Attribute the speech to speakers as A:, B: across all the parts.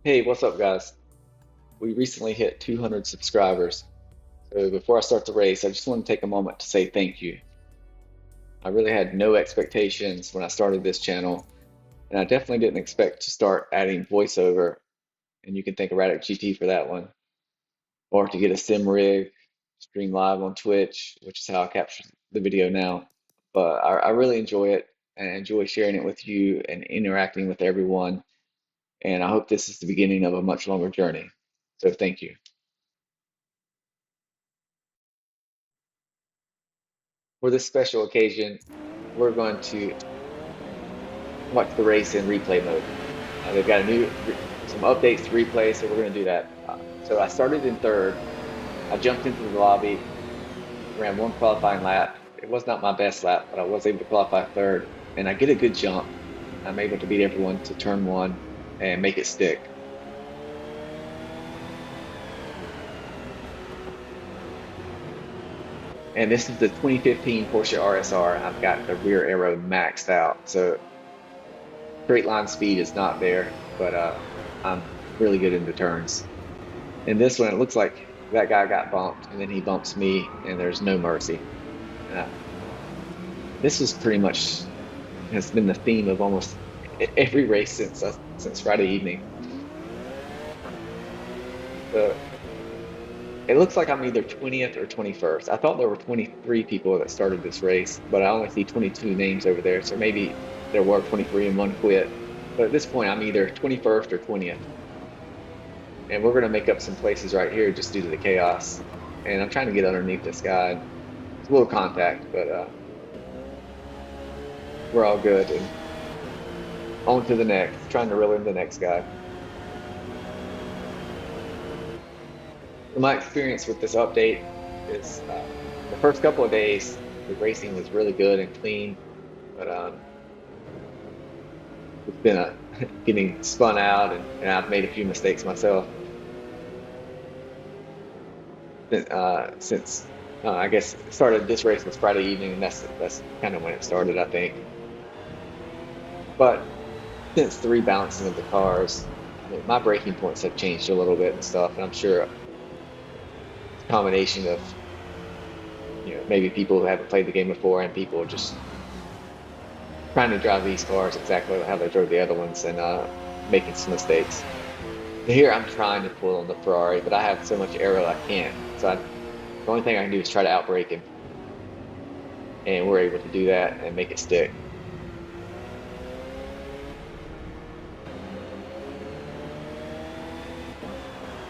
A: Hey, what's up, guys? We recently hit 200 subscribers. So before I start the race, I just want to take a moment to say thank you. I really had no expectations when I started this channel, and I definitely didn't expect to start adding voiceover, and you can thank Erratic GT for that one, or to get a sim rig, stream live on Twitch, which is how I capture the video now. But I really enjoy it, and I enjoy sharing it with you and interacting with everyone, and I hope this is the beginning of a much longer journey. So thank you. For this special occasion, we're going to watch the race in replay mode. They've got some updates to replay, so we're going to do that. So I started in third. I jumped into the lobby, ran one qualifying lap. It was not my best lap, but I was able to qualify third, and I get a good jump. I'm able to beat everyone to turn one and make it stick. And this is the 2015 Porsche RSR. I've got the rear aero maxed out, so straight line speed is not there, but I'm really good in the turns. In this one, it looks like that guy got bumped, and then he bumps me, and there's no mercy. Uh, this is pretty much has been the theme of almost every race since Friday evening. So it looks like I'm either 20th or 21st. I thought there were 23 people that started this race, but I only see 22 names over there, so maybe there were 23 and one quit. But at this point, I'm either 21st or 20th. And we're going to make up some places right here just due to the chaos. And I'm trying to get underneath this guy. It's a little contact, but we're all good. And on to the next, trying to reel in the next guy. So my experience with this update is the first couple of days, the racing was really good and clean, but it's been getting spun out, and I've made a few mistakes myself since I guess it started. This race was Friday evening, and that's kind of when it started, I think. But since the rebalancing of the cars, I mean, my braking points have changed a little bit and stuff, and I'm sure it's a combination of maybe people who haven't played the game before and people just trying to drive these cars exactly how they drove the other ones and making some mistakes. Here I'm trying to pull on the Ferrari, but I have so much aero I can't. So the only thing I can do is try to outbrake him, and we're able to do that and make it stick.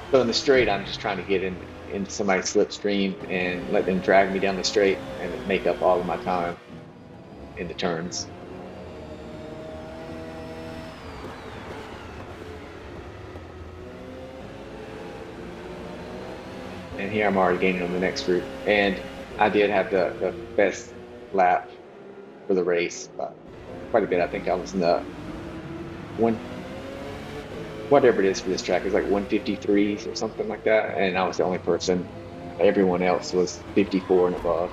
A: So in the straight, I'm just trying to get into somebody's slipstream and let them drag me down the straight and make up all of my time in the turns. And here I'm already gaining on the next group. And I did have the best lap for the race, quite a bit. I think I was in the one, whatever it is for this track, it's like 153s or something like that. And I was the only person. Everyone else was 54 and above.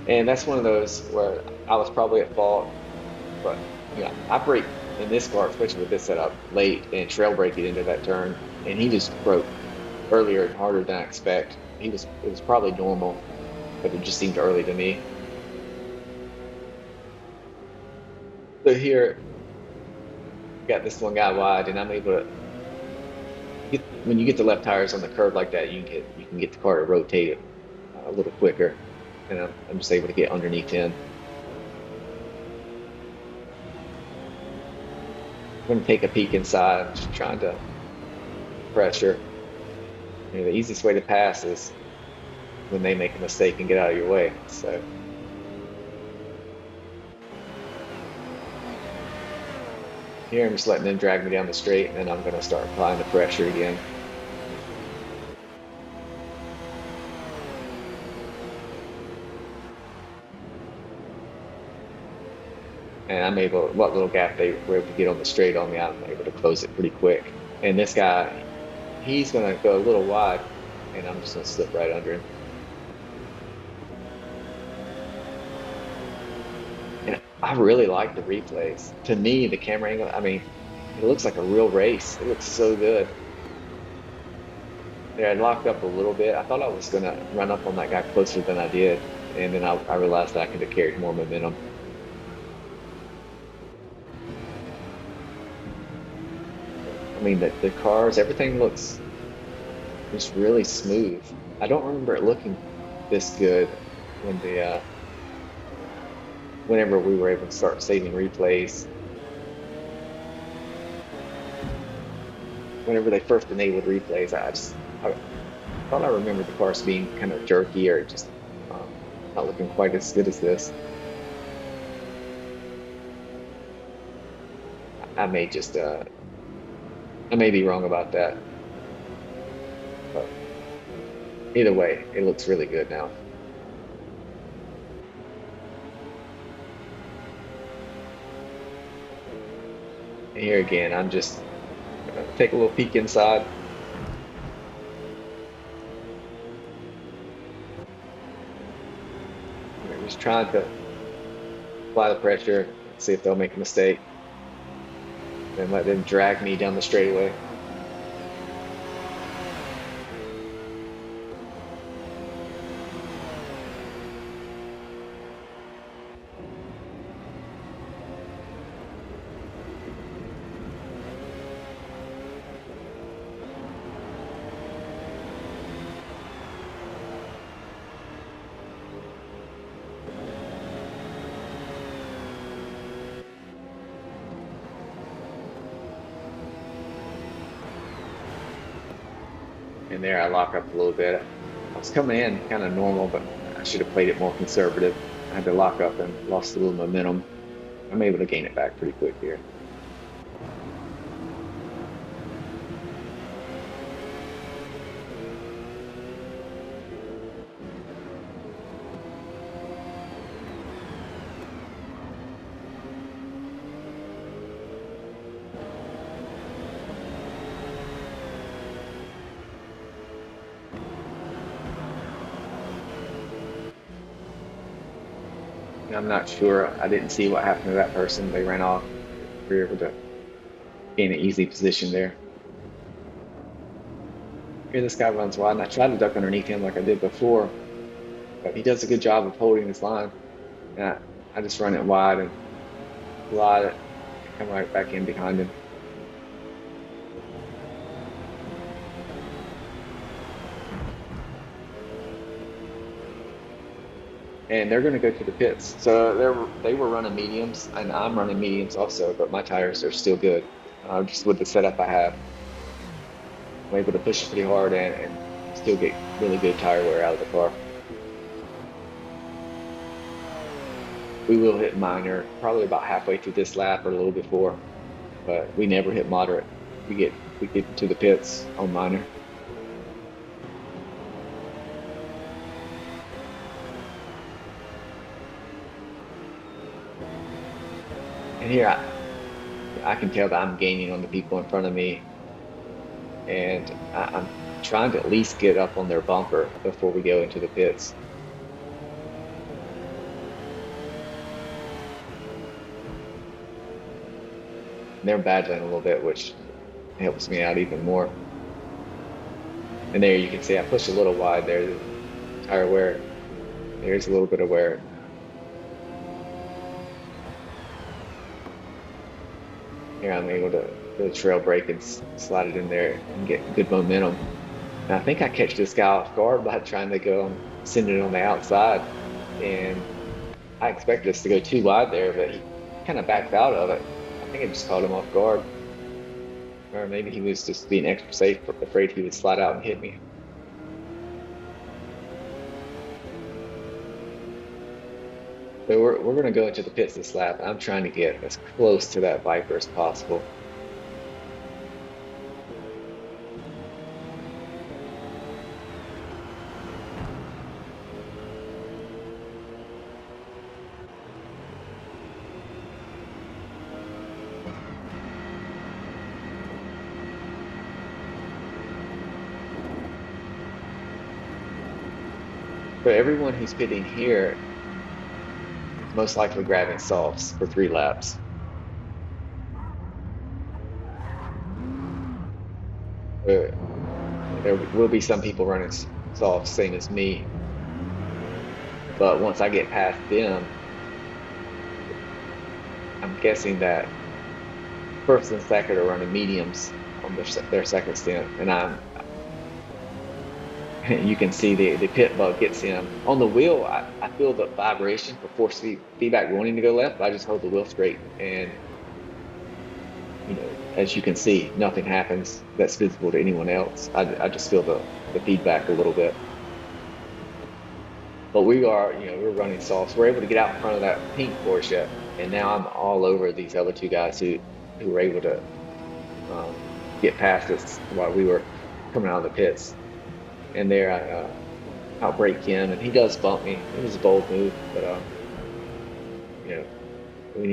A: And that's one of those where I was probably at fault, but I brake in this car, especially with this setup, late and trail brake it into that turn, and he just broke earlier and harder than I expect. It was probably normal, but it just seemed early to me. So here, got this one guy wide, and I'm able to when you get the left tires on the curve like that, you can get the car to rotate a little quicker, and I'm just able to get underneath him. I'm going to take a peek inside, just trying to pressure. The easiest way to pass is when they make a mistake and get out of your way. So here I'm just letting them drag me down the straight, and then I'm going to start applying the pressure again. And I'm able, what little gap they were able to get on the straight on me, I'm able to close it pretty quick. And this guy, he's going to go a little wide, and I'm just going to slip right under him. And I really like the replays. To me, the camera angle, I mean, It looks like a real race. It looks so good. Yeah, I locked up a little bit. I thought I was gonna run up on that guy closer than I did, and then I realized that I could have carried more momentum. I mean, the cars, everything looks just really smooth. I don't remember it looking this good when whenever we were able to start saving replays. Whenever they first enabled replays, I thought I remembered the cars being kind of jerky or just not looking quite as good as this. I may just I may be wrong about that, but either way, it looks really good now. And here again, I'm just gonna take a little peek inside. I'm just trying to apply the pressure, see if they'll make a mistake, and let them drag me down the straightaway. And there I lock up a little bit. I was coming in kind of normal, but I should have played it more conservative. I had to lock up and lost a little momentum. I'm able to gain it back pretty quick here. And I'm not sure. I didn't see what happened to that person. They ran off. We were able to gain an easy position there. Here this guy runs wide, and I tried to duck underneath him like I did before, but he does a good job of holding his line. And I just run it wide and glide it, come right back in behind him. And they're going to go to the pits. So they were running mediums, and I'm running mediums also, but my tires are still good. Just with the setup I have, I'm able to push it pretty hard and still get really good tire wear out of the car. We will hit minor probably about halfway through this lap or a little before, but we never hit moderate. We get to the pits on minor. And here I can tell that I'm gaining on the people in front of me, and I'm trying to at least get up on their bumper before we go into the pits. And they're battling a little bit, which helps me out even more. And there you can see I pushed a little wide there. The tire wear, there's a little bit of wear. Here I'm able to do a trail break and slide it in there and get good momentum. And I think I catch this guy off guard by trying to go and send it on the outside. And I expected us to go too wide there, but he kind of backed out of it. I think it just caught him off guard. Or maybe he was just being extra safe, afraid he would slide out and hit me. So we're going to go into the pits this lap. I'm trying to get as close to that Viper as possible. So everyone who's pitting here is most likely grabbing softs for 3 laps. Uh, there will be some people running soft, same as me, but once I get past them, I'm guessing that first and second are running mediums on their second stint, and you can see the pit bug gets him on the wheel. I feel the vibration for feedback wanting to go left, but I just hold the wheel straight, and as you can see, nothing happens that's visible to anyone else. I just feel the feedback a little bit. But we're running softs. We're able to get out in front of that pink Porsche, and now I'm all over these other two guys who were able to um, get past us while we were coming out of the pits. And there I outbrake him, and he does bump me. It was a bold move, but you know, we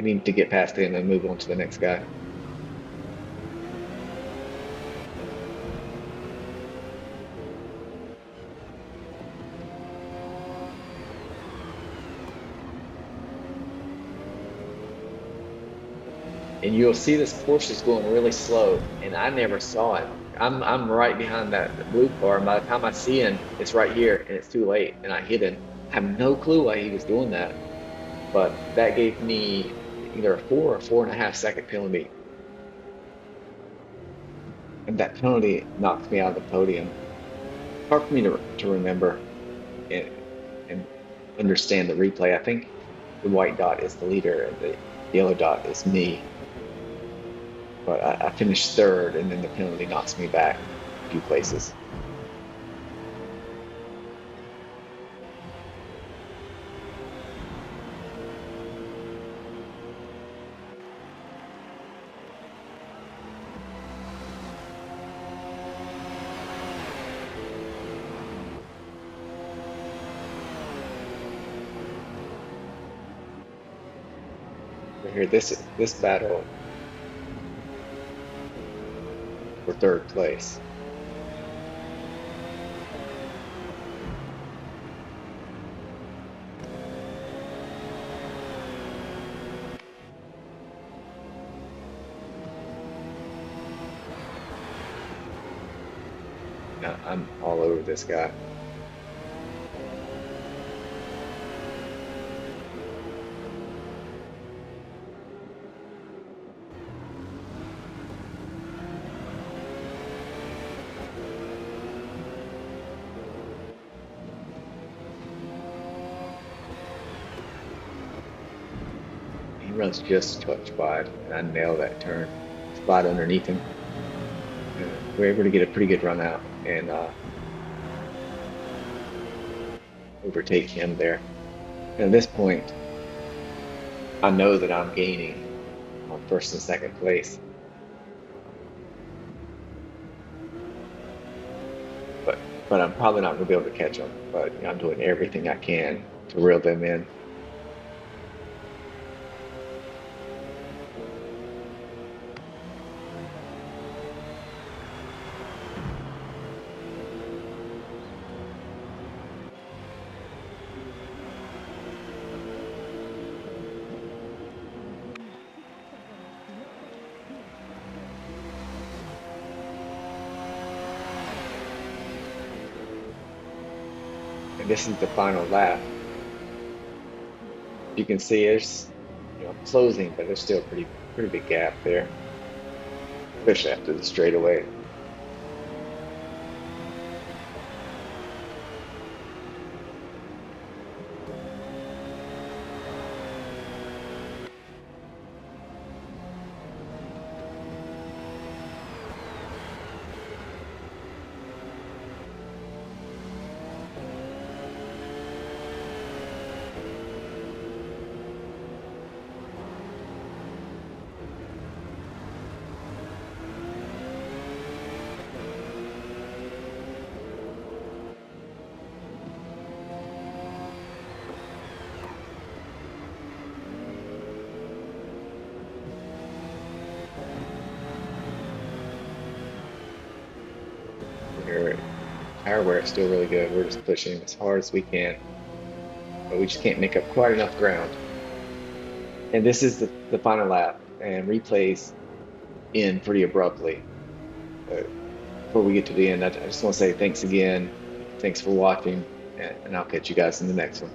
A: need to get past him and move on to the next guy. And you'll see this Porsche is going really slow, and I never saw it. I'm right behind that blue car, and by the time I see him, it's right here, and it's too late, and I hit him. I have no clue why he was doing that, but that gave me either a 4 or 4.5 second penalty, and that penalty knocked me out of the podium. Hard for me to remember and, and understand the replay. I think the white dot is the leader, and the yellow dot is me. But I finished third, and then the penalty knocks me back a few places. But here, this battle for third place. I'm all over this guy. He runs just a touch wide, and I nail that turn, slide underneath him. We're able to get a pretty good run out and overtake him there. And at this point, I know that I'm gaining on first and second place, but but I'm probably not going to be able to catch them. But I'm doing everything I can to reel them in. And this is the final lap. You can see it's closing, but there's still a pretty big gap there, especially after the straightaway. Our wear is still really good. We're just pushing as hard as we can, but we just can't make up quite enough ground. And this is the final lap, and replays in pretty abruptly. before we get to the end, I just want to say thanks again. Thanks for watching, and I'll catch you guys in the next one.